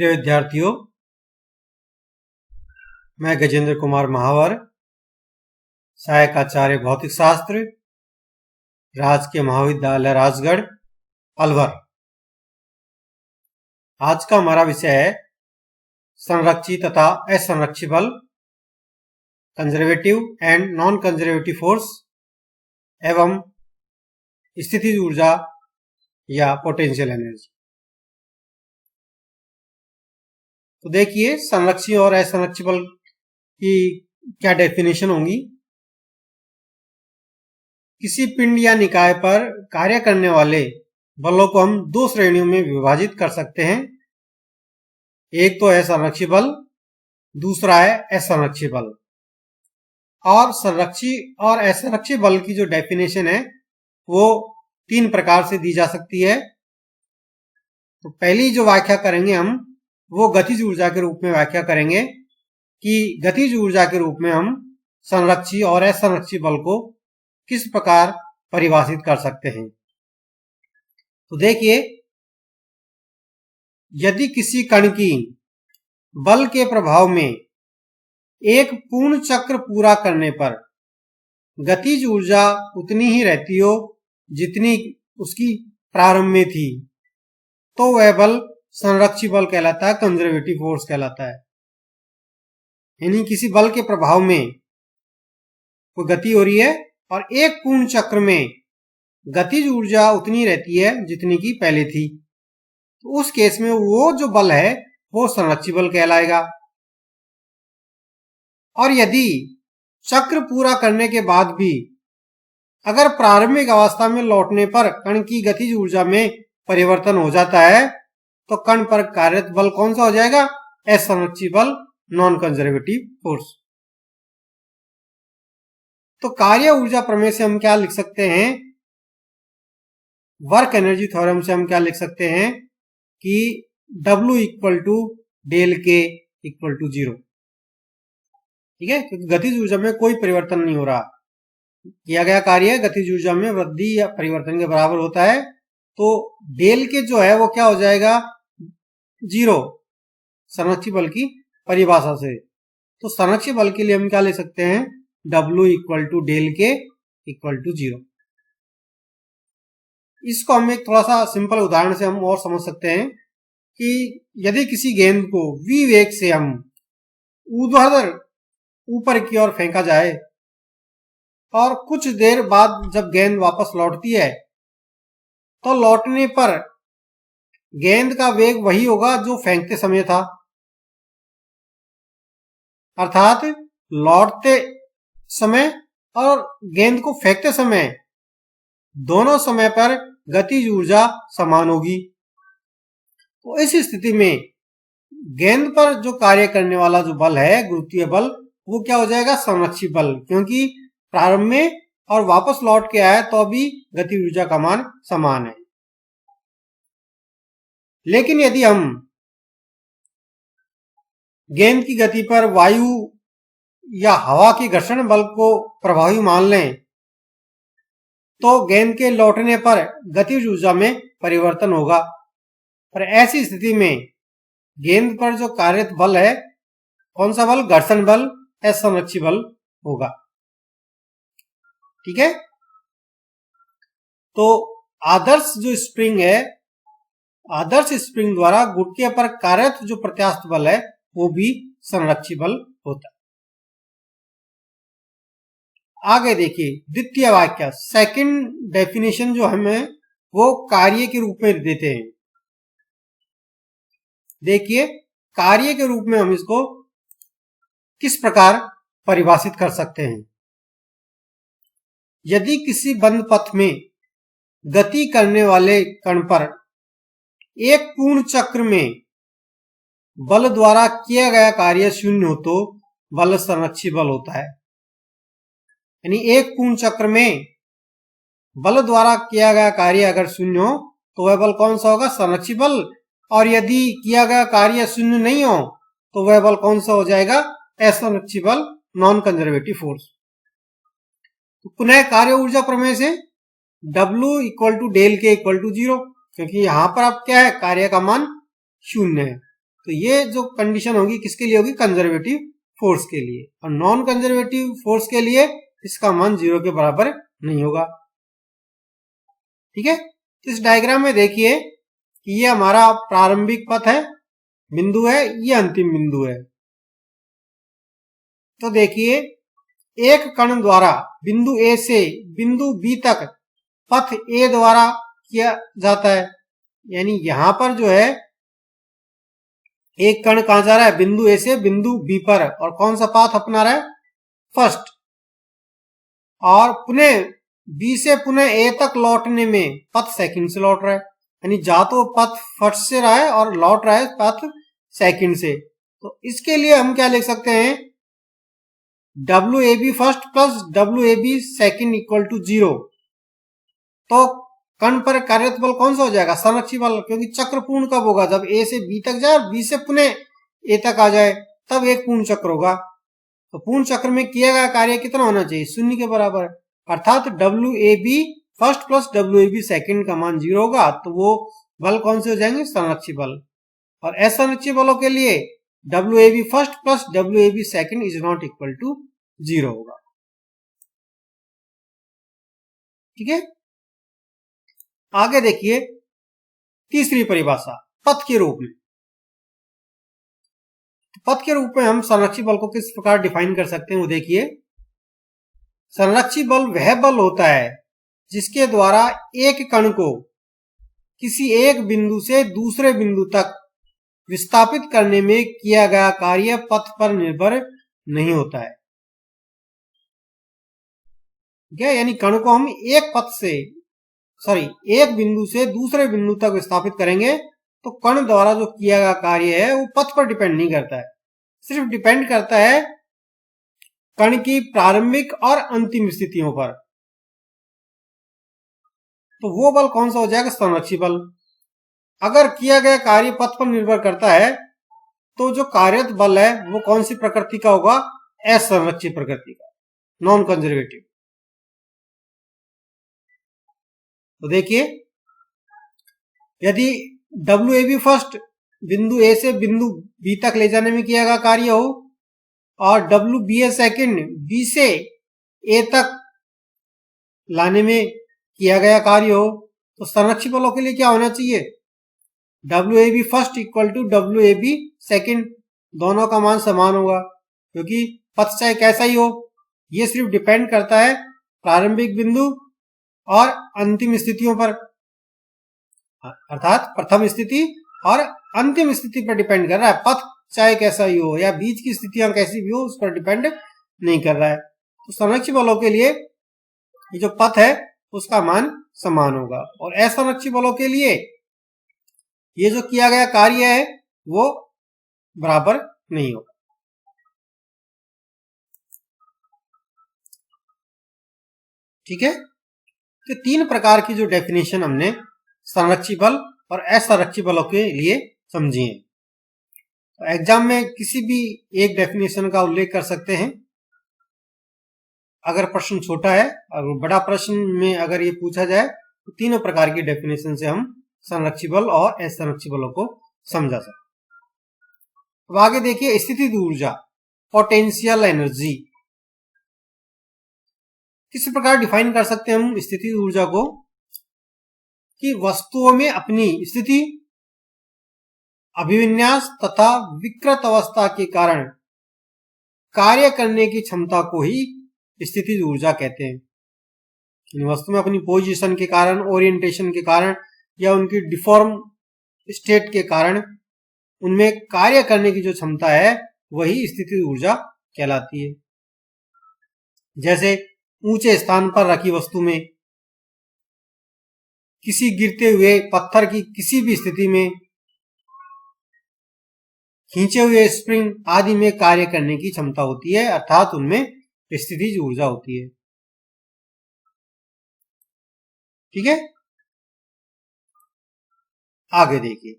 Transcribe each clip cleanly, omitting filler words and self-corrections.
प्रिय विद्यार्थियों, मैं गजेंद्र कुमार महावर, सहायक आचार्य भौतिक शास्त्र, राजकीय महाविद्यालय राजगढ़, अलवर। आज का हमारा विषय है संरक्षी तथा असंरक्षी बल, conservative and non conservative force एवं स्थितिज ऊर्जा या पोटेंशियल एनर्जी। तो देखिए, संरक्षी और असंरक्षी बल की क्या डेफिनेशन होंगी। किसी पिंड या निकाय पर कार्य करने वाले बलों को हम दो श्रेणियों में विभाजित कर सकते हैं। एक तो है संरक्षी बल, दूसरा है असंरक्षी बल। और संरक्षी और असंरक्षी बल की जो डेफिनेशन है वो तीन प्रकार से दी जा सकती है। तो पहली जो व्याख्या करेंगे हम वो गतिज ऊर्जा के रूप में व्याख्या करेंगे कि गतिज ऊर्जा के रूप में हम संरक्षी और असंरक्षी बल को किस प्रकार परिभाषित कर सकते हैं। तो देखिए, यदि किसी कण की बल के प्रभाव में एक पूर्ण चक्र पूरा करने पर गतिज ऊर्जा उतनी ही रहती हो जितनी उसकी प्रारंभ में थी, तो वह बल संरक्षी बल कहलाता है, कंजर्वेटिव फोर्स कहलाता है। यानी किसी बल के प्रभाव में कोई गति हो रही है और एक पूर्ण चक्र में गतिज ऊर्जा उतनी रहती है जितनी की पहले थी, तो उस केस में वो जो बल है वो संरक्षी बल कहलाएगा। और यदि चक्र पूरा करने के बाद भी अगर प्रारंभिक अवस्था में लौटने पर कण की गतिज ऊर्जा में परिवर्तन हो जाता है तो कण पर कार्यरत बल कौन सा हो जाएगा? असंरक्षी बल, नॉन कंजर्वेटिव फोर्स। तो कार्य ऊर्जा प्रमेय से हम क्या लिख सकते हैं? वर्क एनर्जी थ्योरम से हम क्या लिख सकते हैं कि W इक्वल टू डेल के इक्वल टू 0। ठीक है, क्योंकि गतिज ऊर्जा में कोई परिवर्तन नहीं हो रहा, किया गया कार्य गतिज ऊर्जा में वृद्धि या परिवर्तन के बराबर होता है। तो डेल के जो है वो क्या हो जाएगा? 0, संरक्षी बल की परिभाषा से। तो संरक्षी बल के लिए हम क्या ले सकते हैं? W इक्वल टू डेल के इक्वल टू 0। इसको हम एक थोड़ा सा सिंपल उदाहरण से हम और समझ सकते हैं कि यदि किसी गेंद को v वेग से हम ऊर्ध्वाधर ऊपर की ओर फेंका जाए और कुछ देर बाद जब गेंद वापस लौटती है तो लौटने पर गेंद का वेग वही होगा जो फेंकते समय था। अर्थात लौटते समय और गेंद को फेंकते समय दोनों समय पर गतिज ऊर्जा समान होगी। तो इस स्थिति में गेंद पर जो कार्य करने वाला जो बल है, गुरुत्वीय बल, वो क्या हो जाएगा? संरक्षी बल, क्योंकि प्रारंभ में और वापस लौट के आया तो भी गति ऊर्जा का मान समान है। लेकिन यदि हम गेंद की गति पर वायु या हवा के घर्षण बल को प्रभावी मान लें तो गेंद के लौटने पर गतिज ऊर्जा में परिवर्तन होगा। पर ऐसी स्थिति में गेंद पर जो कार्यरत बल है, कौन सा बल? घर्षण बल, असंरक्षी बल होगा। ठीक है, तो आदर्श जो स्प्रिंग है, आदर्श स्प्रिंग द्वारा गुटके पर कार्यरत जो प्रत्यास्थ बल है वो भी संरक्षी बल होता है। आगे देखिए, द्वितीय वाक्य, सेकंड डेफिनेशन जो हमें वो कार्य के रूप में देते हैं। देखिए, कार्य के रूप में हम इसको किस प्रकार परिभाषित कर सकते हैं। यदि किसी बंद पथ में गति करने वाले कण पर एक पूर्ण चक्र में बल द्वारा किया गया कार्य शून्य हो तो बल संरक्षी बल होता है। यानी एक पूर्ण चक्र में बल द्वारा किया गया कार्य अगर शून्य हो तो वह बल कौन सा होगा? संरक्षी बल। और यदि किया गया कार्य शून्य नहीं हो तो वह बल कौन सा हो जाएगा? असंरक्षी बल, नॉन कंजर्वेटिव फोर्स। तो पुनः कार्य ऊर्जा प्रमेय से W इक्वल टू डेल के इक्वल टू 0, क्योंकि यहां पर अब क्या है? कार्य का मान शून्य है, तो तो ये जो कंडीशन होगी किसके लिए होगी, कंजर्वेटिव फोर्स के लिए। और नॉन कंजर्वेटिव फोर्स के लिए इसका मान 0 के बराबर नहीं होगा। ठीक है, तो इस डायग्राम में देखिए कि ये हमारा प्रारंभिक पथ है, बिंदु है, ये अंतिम बिंदु है। तो देखिए एक कण द्वारा बिंदु ए से बिंदु बी तक पथ ए द्वारा किया जाता है। यानी यहां पर जो है एक कण कहां जा रहा है, बिंदु ए से बिंदु बी पर, और कौन सा पाथ अपना रहा है, फर्स्ट। और पुनः बी से पुनः ए तक लौटने में पथ सेकंड से लौट रहा है। यानी जा तो पथ फर्स्ट से रहा है और लौट रहा है पथ सेकंड से। तो इसके लिए हम क्या लिख सकते हैं, WAB first plus WAB second equal to 0। तो कण पर कार्यरत बल कौन सा हो जाएगा, संरक्षी बल, क्योंकि चक्र पूर्ण कब होगा, जब ए से बी तक जाए, बी से पुनः ए तक आ जाए, तब एक पूर्ण चक्र होगा। तो पूर्ण चक्र में किया गया कार्य कितना होना चाहिए, 0 के बराबर। अर्थात WAB first plus WAB second का मान 0 होगा। तो वो बल कौन से हो जाएंगे, संरक्षी बल। और असंरक्षी बलों के लिए WAB first plus WAB second is not equal to 0 होगा। ठीक है, आगे देखिए तीसरी परिभाषा, पथ के रूप में। पथ के रूप में हम संरक्षी बल को किस प्रकार डिफाइन कर सकते हैं, वो देखिए। संरक्षी बल वह बल होता है जिसके द्वारा एक कण को किसी एक बिंदु से दूसरे बिंदु तक विस्थापित करने में किया गया कार्य पथ पर निर्भर नहीं होता है। ठीक है, यानी कण को हम एक बिंदु से दूसरे बिंदु तक विस्थापित करेंगे तो कण द्वारा जो किया गया कार्य है वो पथ पर डिपेंड नहीं करता है, सिर्फ डिपेंड करता है कण की प्रारंभिक और अंतिम स्थितियों पर। तो वो बल कौन सा हो जाएगा, संरक्षी बल। अगर किया गया कार्य पथ पर निर्भर करता है तो जो कार्यरत बल है वो कौन सी प्रकृति का होगा, असंरक्षी प्रकृति का, नॉन कंजर्वेटिव। तो देखिए यदि WAB फर्स्ट बिंदु ए से बिंदु बी तक ले जाने में किया गया कार्य हो और WBA सेकंड बी से ए तक लाने में किया गया कार्य हो, तो संरक्षी बलों के लिए क्या होना चाहिए, WAB first equal to WAB second, दोनों का मान समान होगा, क्योंकि पथ चाहे कैसा ही हो, ये सिर्फ डिपेंड करता है प्रारंभिक बिंदु और अंतिम स्थितियों पर। अर्थात प्रथम स्थिति और अंतिम स्थिति पर डिपेंड कर रहा है, पथ चाहे कैसा ही हो या बीच की स्थितियां कैसी भी हो उस पर डिपेंड नहीं कर रहा है। तो संरक्षी बलों के लिए ये जो पथ है उसका मान समान होगा, और असंरक्षी बलों के लिए ये जो किया गया कार्य है वो बराबर नहीं होगा। ठीक है, तो 3 प्रकार की जो डेफिनेशन हमने संरक्षी बल और असंरक्षी बलों के लिए समझी है। तो एग्जाम में किसी भी एक डेफिनेशन का उल्लेख कर सकते हैं अगर प्रश्न छोटा है, और बड़ा प्रश्न में अगर ये पूछा जाए तो तीनों प्रकार की डेफिनेशन से हम संरक्षी बल और असंरक्षी बलों को समझा सकते हैं। अब आगे देखिए स्थितिज ऊर्जा, पोटेंशियल एनर्जी। किस प्रकार डिफाइन कर सकते हैं हम स्थितिज ऊर्जा को, कि वस्तुओं में अपनी स्थिति, अभिविन्यास तथा विकृत अवस्था के कारण कार्य करने की क्षमता को ही स्थितिज ऊर्जा कहते हैं। वस्तु में अपनी पोजीशन के कारण, ओरिएंटेशन के कारण या उनकी डिफॉर्म स्टेट के कारण उनमें कार्य करने की जो क्षमता है वही स्थितिज ऊर्जा कहलाती है। जैसे ऊंचे स्थान पर रखी वस्तु में, किसी गिरते हुए पत्थर की किसी भी स्थिति में, खींचे हुए स्प्रिंग आदि में कार्य करने की क्षमता होती है, अर्थात उनमें स्थितिज ऊर्जा होती है। ठीक है, आगे देखिए,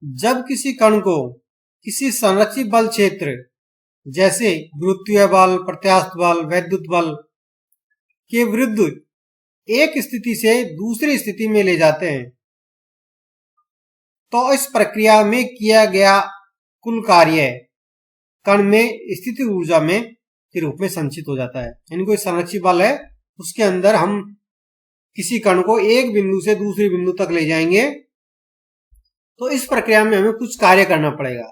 जब किसी कण को किसी संरक्षित बल क्षेत्र जैसे गुरुत्वीय बल, प्रत्यास्थ बल, वैद्युत बल के विरुद्ध एक स्थिति से दूसरी स्थिति में ले जाते हैं तो इस प्रक्रिया में किया गया कुल कार्य कण में स्थिति ऊर्जा में के रूप में संचित हो जाता है। यानी कोई संरक्षित बल है, उसके अंदर हम किसी कण को एक बिंदु से दूसरे बिंदु तक ले जाएंगे, तो इस प्रक्रिया में हमें कुछ कार्य करना पड़ेगा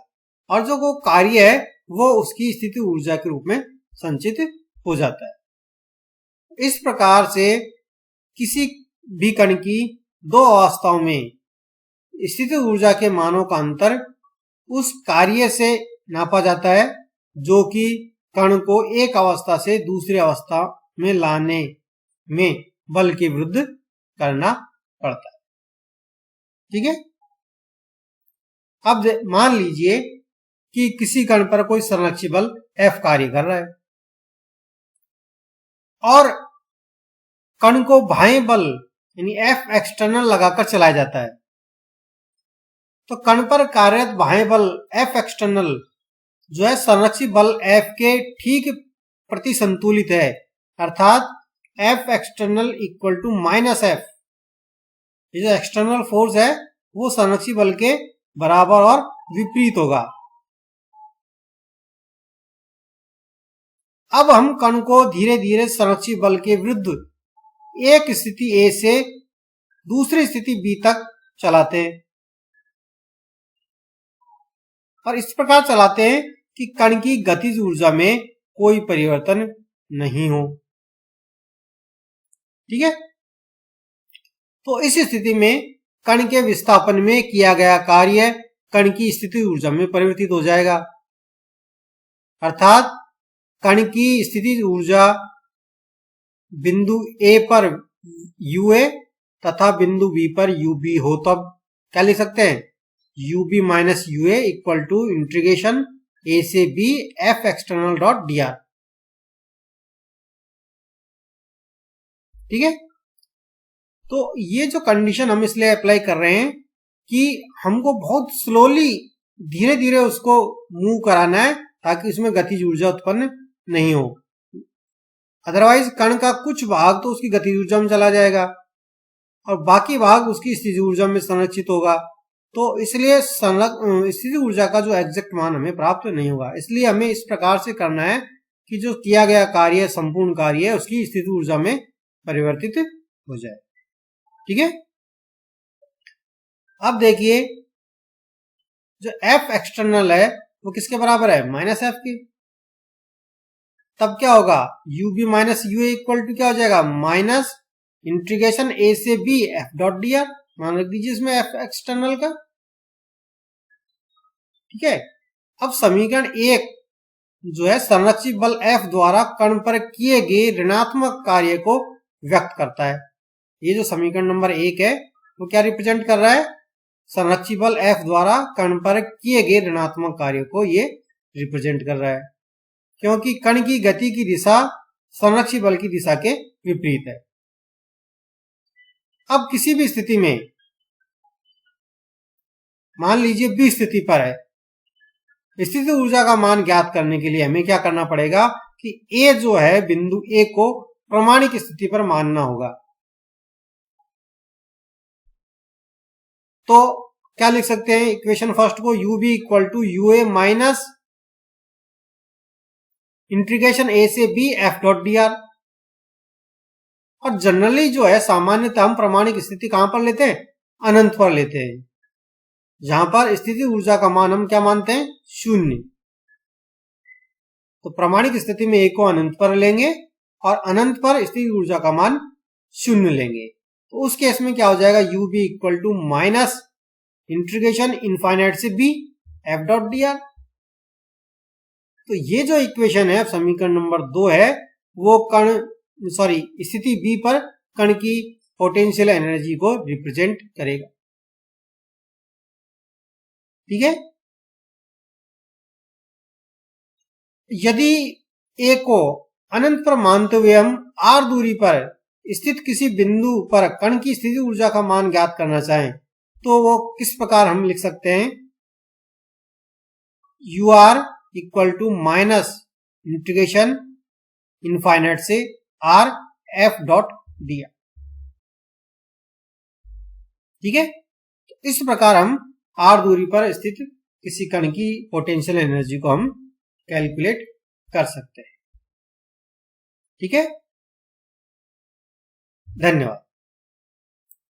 और जो वो कार्य है वो उसकी स्थिति ऊर्जा के रूप में संचित हो जाता है। इस प्रकार से किसी भी कण की दो अवस्थाओं में स्थिति ऊर्जा के मानों का अंतर उस कार्य से नापा जाता है जो कि कण को एक अवस्था से दूसरी अवस्था में लाने में बल के विरुद्ध करना पड़ता है। ठीक है। अब मान लीजिए कि किसी कण पर कोई संरक्षित बल F कार्य कर रहा है और कण को बाह्य बल यानी F एक्सटर्नल लगाकर चलाया जाता है, तो कण पर कार्यरत बाह्य बल F एक्सटर्नल जो है संरक्षित बल F के ठीक प्रति संतुलित है, अर्थात F external equal to minus F। ये जो एक्सटर्नल फोर्स है वो संरक्षित बल के बराबर और विपरीत होगा। अब हम कण को धीरे धीरे संरक्षित बल के विरुद्ध एक स्थिति A से दूसरी स्थिति B तक चलाते हैं और इस प्रकार चलाते हैं कि कण की गतिज ऊर्जा में कोई परिवर्तन नहीं हो। ठीक है। तो इस स्थिति में कण के विस्थापन में किया गया कार्य कण की स्थिति ऊर्जा में परिवर्तित हो जाएगा, अर्थात कण की स्थिति ऊर्जा बिंदु A पर UA तथा बिंदु B पर UB हो, तब क्या लिख सकते हैं, UB minus UA equal to integration A से B F external dot dr। ठीक है। तो ये जो कंडीशन हम इसलिए अप्लाई कर रहे हैं कि हमको बहुत स्लोली धीरे धीरे उसको मूव कराना है ताकि उसमें गतिज ऊर्जा उत्पन्न नहीं हो। अदरवाइज कण का कुछ भाग तो उसकी गतिज ऊर्जा में चला जाएगा और बाकी भाग उसकी स्थिति ऊर्जा में संरक्षित होगा, तो इसलिए स्थिति ऊर्जा का जो एग्जैक्ट मान हमें प्राप्त नहीं होगा। इसलिए हमें इस प्रकार से करना है कि जो किया गया कार्य संपूर्ण कार्य है उसकी स्थिति ऊर्जा में परिवर्तित हो जाए। ठीक है। अब देखिए जो F एक्सटर्नल है वो किसके बराबर है, माइनस F की। तब क्या होगा, UB minus UA equal to क्या हो जाएगा, माइनस इंटीग्रेशन A से B F डॉट dr। मान रख दीजिए इसमें F एक्सटर्नल का। ठीक है। अब समीकरण 1 जो है संरक्षित बल F द्वारा कण पर किए गए ऋणात्मक कार्य को व्यक्त करता है। ये जो समीकरण नंबर 1 है वो क्या रिप्रेजेंट कर रहा है, संरक्षित बल F द्वारा कण पर किए गए ऋणात्मक कार्य को ये रिप्रेजेंट कर रहा है, क्योंकि कण की गति की दिशा संरक्षित बल की दिशा के विपरीत है। अब किसी भी स्थिति में मान लीजिए B स्थिति पर है, स्थिति ऊर्जा का मान ज्ञात करने के लिए हमें क्या करना पड़ेगा कि A जो है बिंदु A को प्रामाणिक स्थिति पर मानना होगा। तो क्या लिख सकते हैं इक्वेशन फर्स्ट को, UB equal to UA minus integration A से B F डॉट dr। और जनरली जो है सामान्यतः हम प्रामाणिक स्थिति कहां पर लेते हैं, अनंत पर लेते हैं, जहां पर स्थिति ऊर्जा का मान हम क्या मानते हैं, शून्य। तो प्रामाणिक स्थिति में A को अनंत पर लेंगे और अनंत पर स्थिति ऊर्जा का मान शून्य लेंगे। तो उस केस में क्या हो जाएगा, UB equal to minus integration infinite से B F डॉट dr। तो ये जो इक्वेशन है समीकरण नंबर 2 है वो स्थिति B पर कण की पोटेंशियल एनर्जी को रिप्रेजेंट करेगा। ठीक है। यदि A को अनंत पर मानते हुए हम r दूरी पर स्थित किसी बिंदु पर कण की स्थिति ऊर्जा का मान ज्ञात करना चाहें तो वो किस प्रकार हम लिख सकते हैं, UR equal to minus integration infinite से R F डॉट dr। ठीक है। इस प्रकार हम r दूरी पर स्थित किसी कण की पोटेंशियल एनर्जी को हम कैलकुलेट कर सकते हैं। ठीक है, धन्यवाद।